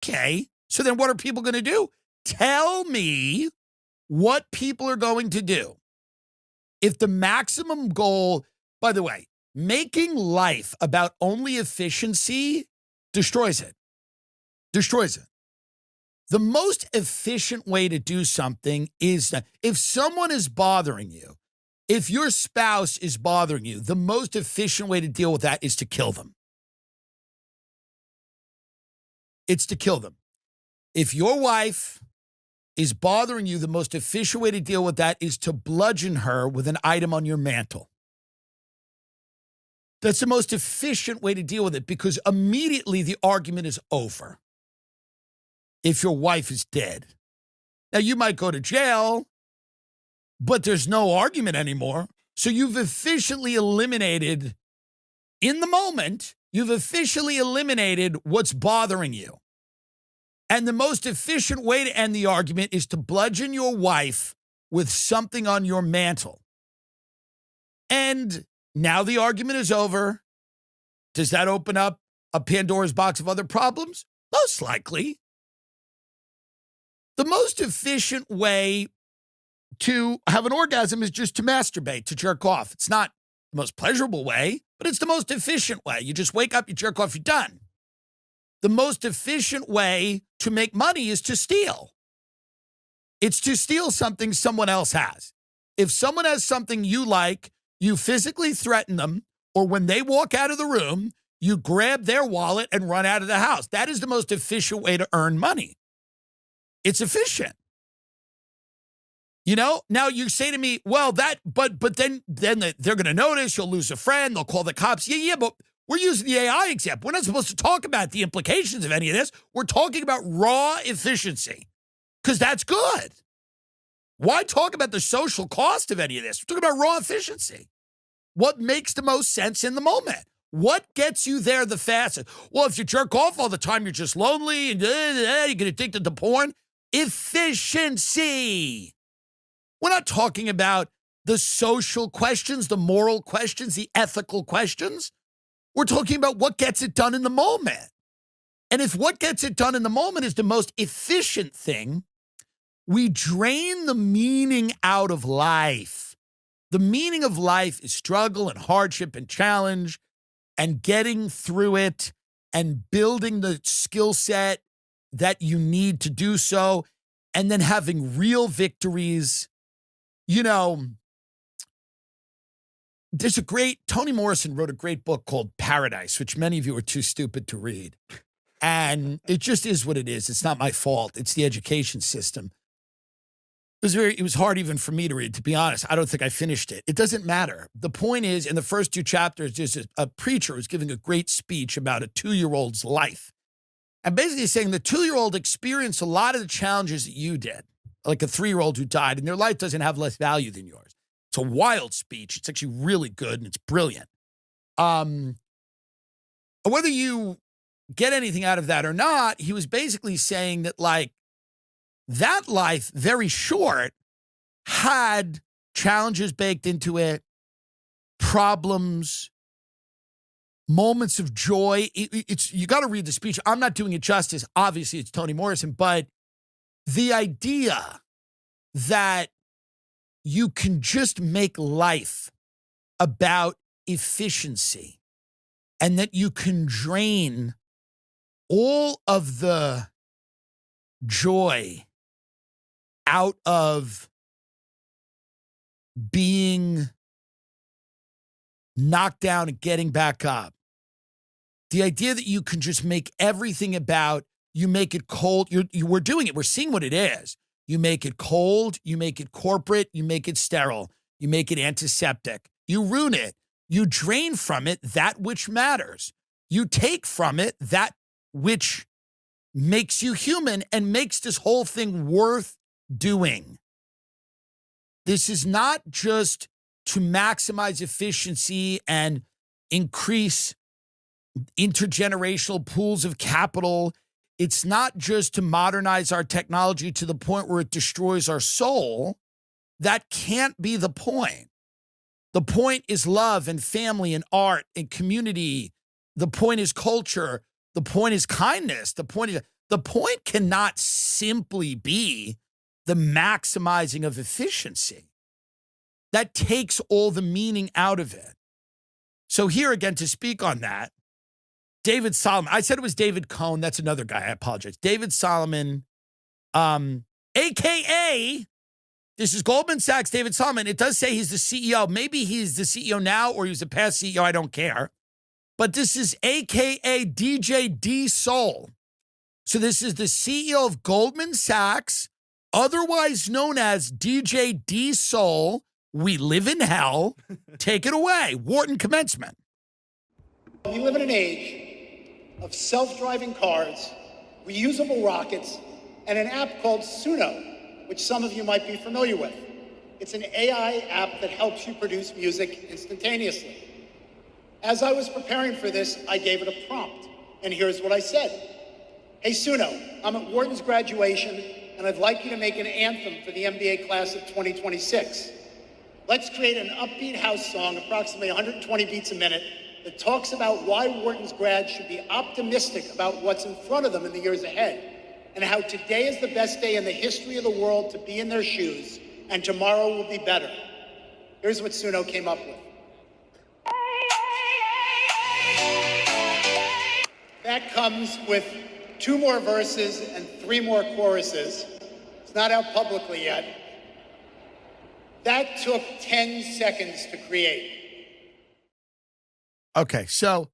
Okay, so then what are people going to do? Tell me what people are going to do. If the maximum goal, by the way, making life about only efficiency destroys it. Destroys it. The most efficient way to do something is that if someone is bothering you, if your spouse is bothering you, the most efficient way to deal with that is to kill them. It's to kill them. If your wife is bothering you, the most efficient way to deal with that is to bludgeon her with an item on your mantle. That's the most efficient way to deal with it because immediately the argument is over. If your wife is dead. Now, you might go to jail, but there's no argument anymore. So you've efficiently eliminated, in the moment, you've officially eliminated what's bothering you. And the most efficient way to end the argument is to bludgeon your wife with something on your mantle. And now the argument is over. Does that open up a Pandora's box of other problems? Most likely. The most efficient way to have an orgasm is just to masturbate, to jerk off. It's not the most pleasurable way, but it's the most efficient way. You just wake up, you jerk off, you're done. The most efficient way to make money is to steal. It's to steal something someone else has. If someone has something you like, you physically threaten them, or when they walk out of the room, you grab their wallet and run out of the house. That is the most efficient way to earn money. It's efficient. You know, now you say to me, well, but then they're going to notice, you'll lose a friend, they'll call the cops. Yeah, but we're using the AI example. We're not supposed to talk about the implications of any of this. We're talking about raw efficiency because that's good. Why talk about the social cost of any of this? We're talking about raw efficiency. What makes the most sense in the moment? What gets you there the fastest? Well, if you jerk off all the time, you're just lonely and you get addicted to porn. Efficiency. We're not talking about the social questions, the moral questions, the ethical questions. We're talking about what gets it done in the moment. And if what gets it done in the moment is the most efficient thing, we drain the meaning out of life. The meaning of life is struggle and hardship and challenge and getting through it and building the skill set that you need to do so, and then having real victories. You know, Toni Morrison wrote a great book called Paradise, which many of you are too stupid to read. And it just is what it is. It's not my fault. It's the education system. It was hard even for me to read, to be honest. I don't think I finished it. It doesn't matter. The point is, in the first two chapters, there's a preacher who's giving a great speech about a 2-year-old's life. And basically saying the 2-year-old experienced a lot of the challenges that you did, like a 3-year-old who died, and their life doesn't have less value than yours. It's a wild speech. It's actually really good, and it's brilliant. Whether you get anything out of that or not, he was basically saying that, like, that life, very short, had challenges baked into it, problems, moments of joy. You got to read the speech. I'm not doing it justice. Obviously, it's Toni Morrison, but the idea that you can just make life about efficiency and that you can drain all of the joy out of being knocked down and getting back up. The idea that you can just make everything about, you make it cold. We're doing it. We're seeing what it is. You make it cold. You make it corporate. You make it sterile. You make it antiseptic. You ruin it. You drain from it that which matters. You take from it that which makes you human and makes this whole thing worth doing. This is not just to maximize efficiency and increase intergenerational pools of capital. It's not just to modernize our technology to the point where it destroys our soul. That can't be the point. The point is love and family and art and community. The point is culture. The point is kindness. The point is The point cannot simply be the maximizing of efficiency. That takes all the meaning out of it. So here again, to speak on that, David Solomon, I said it was David Cohn. That's another guy. I apologize. David Solomon, AKA, this is Goldman Sachs, David Solomon. It does say he's the CEO. Maybe he's the CEO now or he was the past CEO. I don't care. But this is AKA DJ D Soul. So this is the CEO of Goldman Sachs, otherwise known as DJ D Soul. We live in hell. Take it away. Wharton commencement. We live in an age of self-driving cars, reusable rockets, and an app called Suno, which some of you might be familiar with. It's an AI app that helps you produce music instantaneously. As I was preparing for this, I gave it a prompt, and here's what I said. Hey Suno, I'm at Wharton's graduation, and I'd like you to make an anthem for the MBA class of 2026. Let's create an upbeat house song, approximately 120 beats a minute, that talks about why Wharton's grads should be optimistic about what's in front of them in the years ahead, and how today is the best day in the history of the world to be in their shoes, and tomorrow will be better. Here's what Suno came up with. That comes with 2 more verses and 3 more choruses. It's not out publicly yet. That took 10 seconds to create. Okay, so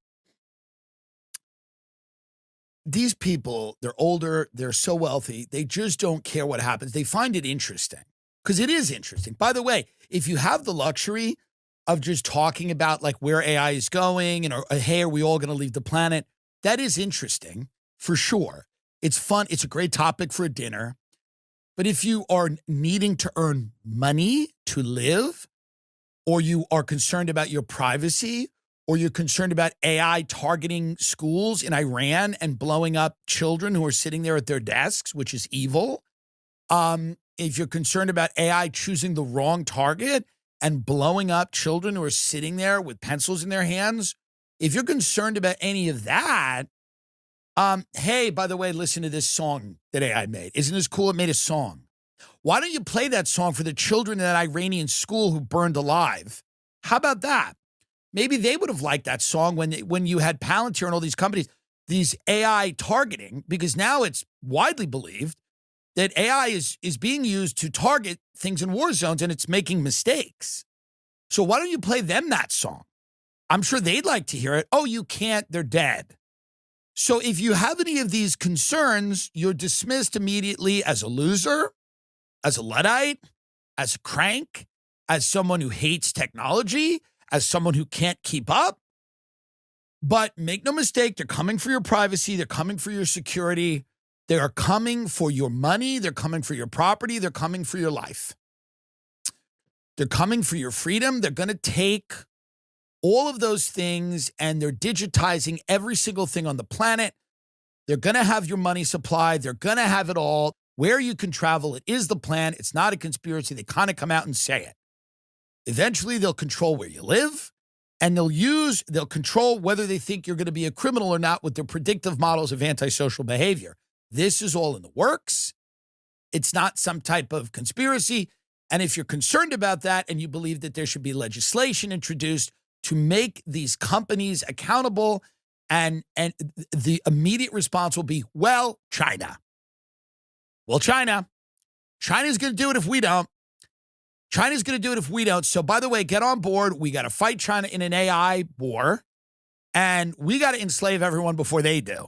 these people, they're older, they're so wealthy, they just don't care what happens. They find it interesting because it is interesting. By the way, if you have the luxury of just talking about like where AI is going and hey, are we all going to leave the planet? That is interesting for sure. It's fun. It's a great topic for a dinner. But if you are needing to earn money to live, or you are concerned about your privacy, or you're concerned about AI targeting schools in Iran and blowing up children who are sitting there at their desks, which is evil. If you're concerned about AI choosing the wrong target and blowing up children who are sitting there with pencils in their hands, if you're concerned about any of that, hey, by the way, listen to this song that AI made. Isn't this cool? It made a song. Why don't you play that song for the children in that Iranian school who burned alive? How about that? Maybe they would have liked that song when you had Palantir and all these companies, these AI targeting, because now it's widely believed that AI is being used to target things in war zones and it's making mistakes. So why don't you play them that song? I'm sure they'd like to hear it. Oh, you can't, they're dead. So if you have any of these concerns, you're dismissed immediately as a loser, as a Luddite, as a crank, as someone who hates technology, as someone who can't keep up. But make no mistake, they're coming for your privacy. They're coming for your security. They are coming for your money. They're coming for your property. They're coming for your life. They're coming for your freedom. They're going to take all of those things and they're digitizing every single thing on the planet. They're going to have your money supply. They're going to have it all. Where you can travel, it is the plan. It's not a conspiracy. They kind of come out and say it. Eventually, they'll control where you live, and they'll control whether they think you're going to be a criminal or not with their predictive models of antisocial behavior. This is all in the works. It's not some type of conspiracy. And if you're concerned about that and you believe that there should be legislation introduced to make these companies accountable, and the immediate response will be, well, China. Well, China's going to do it if we don't. China's going to do it if we don't. So, by the way, get on board. We got to fight China in an AI war, and we got to enslave everyone before they do.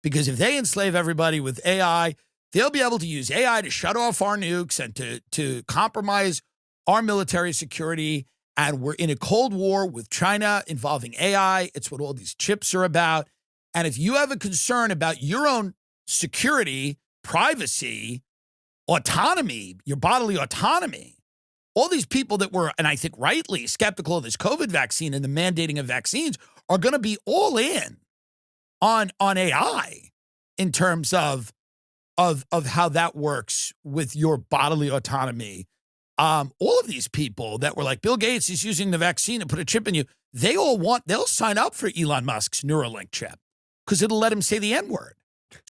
Because if they enslave everybody with AI, they'll be able to use AI to shut off our nukes and to compromise our military security. And we're in a Cold War with China involving AI. It's what all these chips are about. And if you have a concern about your own security, privacy, autonomy, your bodily autonomy, all these people that were, and I think rightly, skeptical of this COVID vaccine and the mandating of vaccines are going to be all in on AI in terms of how that works with your bodily autonomy. All of these people that were like, Bill Gates is using the vaccine to put a chip in you, they'll sign up for Elon Musk's Neuralink chip because it'll let him say the N-word.